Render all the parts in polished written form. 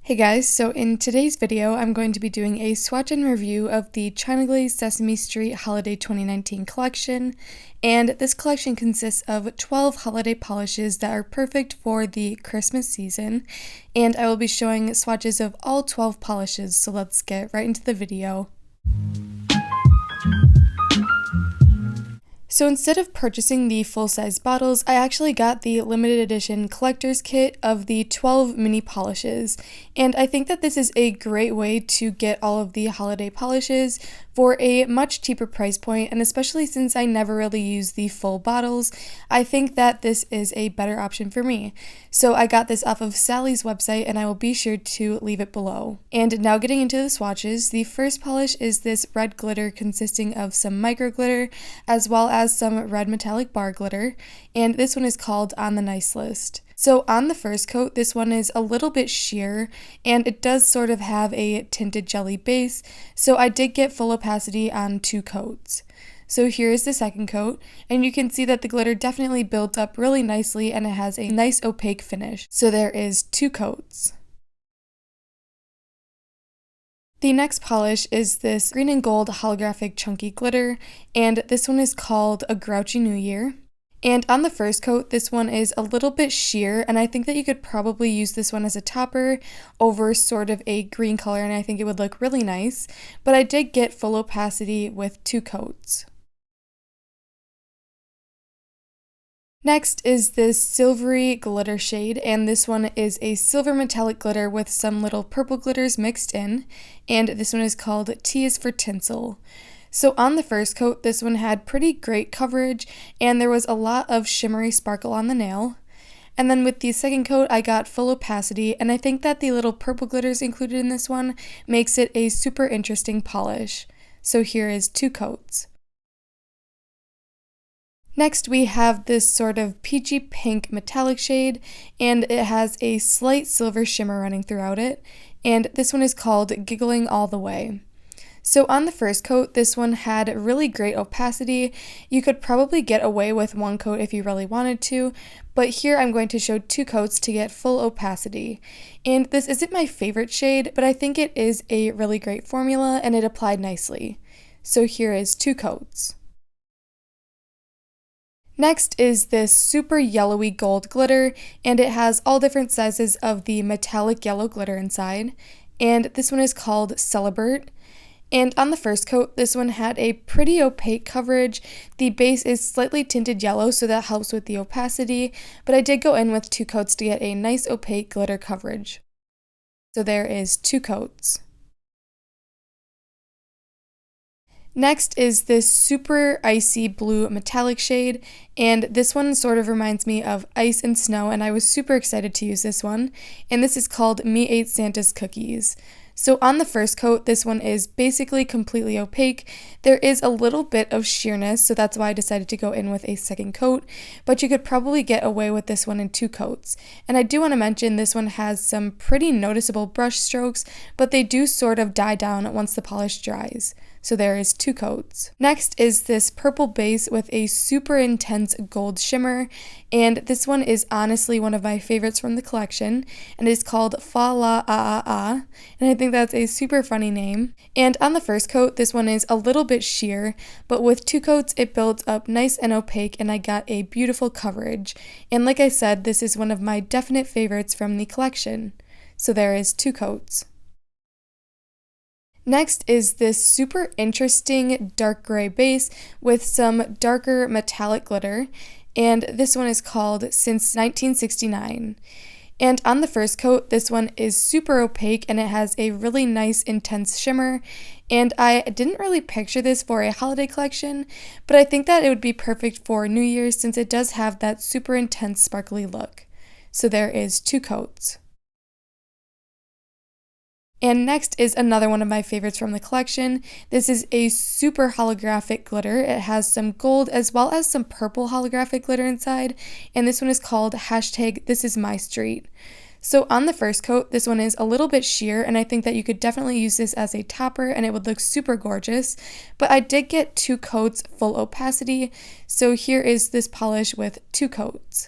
Hey guys, so in today's video, I'm going to be doing a swatch and review of the China Glaze Sesame Street Holiday 2019 collection, and this collection consists of 12 holiday polishes that are perfect for the Christmas season, and I will be showing swatches of all 12 polishes, so let's get right into the video. So instead of purchasing the full-size bottles, I actually got the limited edition collector's kit of the 12 mini polishes, and I think that this is a great way to get all of the holiday polishes for a much cheaper price point, and especially since I never really use the full bottles, I think that this is a better option for me. So I got this off of Sally's website, and I will be sure to leave it below. And now getting into the swatches, the first polish is this red glitter consisting of some micro glitter as well as some red metallic bar glitter, and this one is called On the Nice List. So on the first coat, this one is a little bit sheer, and it does sort of have a tinted jelly base, so I did get full opacity on 2 coats. So here is the second coat, and you can see that the glitter definitely built up really nicely and it has a nice opaque finish. So there is 2 coats. The next polish is this green and gold holographic chunky glitter, and this one is called A Grouchy New Year. And on the first coat, this one is a little bit sheer, and I think that you could probably use this one as a topper over sort of a green color, and I think it would look really nice, but I did get full opacity with 2 coats. Next is this silvery glitter shade, and this one is a silver metallic glitter with some little purple glitters mixed in, and this one is called T is for Tinsel. So on the first coat, this one had pretty great coverage, and there was a lot of shimmery sparkle on the nail. And then with the second coat, I got full opacity, and I think that the little purple glitters included in this one makes it a super interesting polish. So here is 2 coats. Next, we have this sort of peachy pink metallic shade, and it has a slight silver shimmer running throughout it, and this one is called Giggling All the Way. So on the first coat, this one had really great opacity. You could probably get away with 1 coat if you really wanted to, but here I'm going to show 2 coats to get full opacity. And this isn't my favorite shade, but I think it is a really great formula and it applied nicely. So here is 2 coats. Next is this super yellowy gold glitter, and it has all different sizes of the metallic yellow glitter inside, and this one is called Celebrate. And on the first coat, this one had a pretty opaque coverage. The base is slightly tinted yellow, so that helps with the opacity, but I did go in with 2 coats to get a nice opaque glitter coverage. So there is 2 coats. Next is this super icy blue metallic shade, and this one sort of reminds me of ice and snow, and I was super excited to use this one, and this is called Me Ate Santa's Cookies. So on the first coat, this one is basically completely opaque. There is a little bit of sheerness, so that's why I decided to go in with a second coat, but you could probably get away with this one in 2 coats. And I do want to mention this one has some pretty noticeable brush strokes, but they do sort of die down once the polish dries. So there is 2 coats. Next is this purple base with a super intense gold shimmer, and this one is honestly one of my favorites from the collection, and it is called Fa La Ah Ah Ah, and I think that's a super funny name. And on the first coat, this one is a little bit sheer, but with 2 coats it builds up nice and opaque, and I got a beautiful coverage. And like I said, this is one of my definite favorites from the collection. So there is 2 coats. Next is this super interesting dark gray base with some darker metallic glitter, and this one is called Since 1969. And on the first coat, this one is super opaque and it has a really nice intense shimmer, and I didn't really picture this for a holiday collection, but I think that it would be perfect for New Year's since it does have that super intense sparkly look. So there is 2 coats. And next is another one of my favorites from the collection. This is a super holographic glitter. It has some gold as well as some purple holographic glitter inside, and this one is called This Is My Street. So on the first coat, this one is a little bit sheer, and I think that you could definitely use this as a topper and it would look super gorgeous, but I did get 2 coats full opacity, so here is this polish with 2 coats.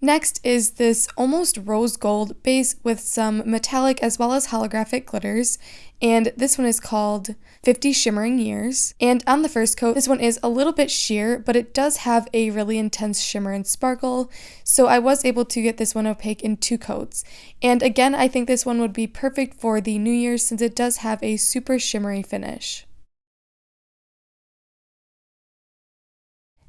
Next is this almost rose gold base with some metallic as well as holographic glitters, and this one is called 50 Shimmering Years. And on the first coat, this one is a little bit sheer, but it does have a really intense shimmer and sparkle, so I was able to get this one opaque in 2 coats. And again, I think this one would be perfect for the New Year's since it does have a super shimmery finish.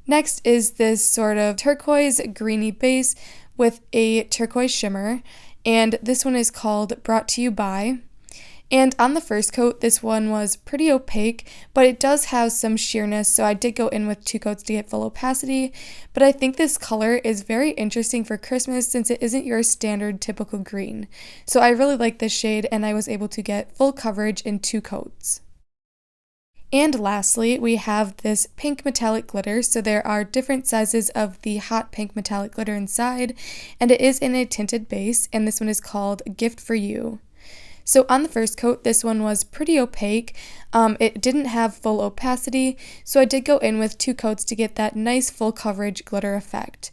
Next is this sort of turquoise greeny base with a turquoise shimmer, and this one is called Brought to You By. And on the first coat, this one was pretty opaque, but it does have some sheerness, so I did go in with 2 coats to get full opacity. But I think this color is very interesting for Christmas since it isn't your standard typical green. So I really like this shade, and I was able to get full coverage in 2 coats. And lastly, we have this pink metallic glitter. So there are different sizes of the hot pink metallic glitter inside, and it is in a tinted base, and this one is called Gift for You. So on the first coat, this one was pretty opaque. It didn't have full opacity, so I did go in with 2 coats to get that nice full coverage glitter effect.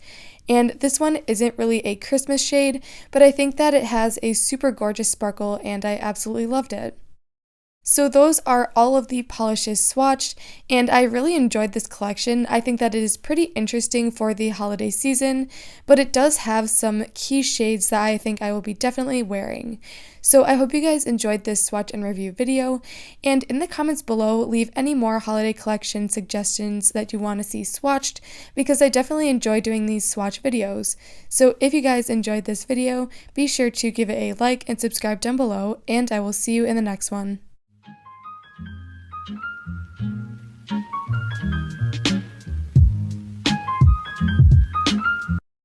And this one isn't really a Christmas shade, but I think that it has a super gorgeous sparkle, and I absolutely loved it. So those are all of the polishes swatched, and I really enjoyed this collection. I think that it is pretty interesting for the holiday season, but it does have some key shades that I think I will be definitely wearing. So I hope you guys enjoyed this swatch and review video, and in the comments below, leave any more holiday collection suggestions that you want to see swatched, because I definitely enjoy doing these swatch videos. So if you guys enjoyed this video, be sure to give it a like and subscribe down below, and I will see you in the next one.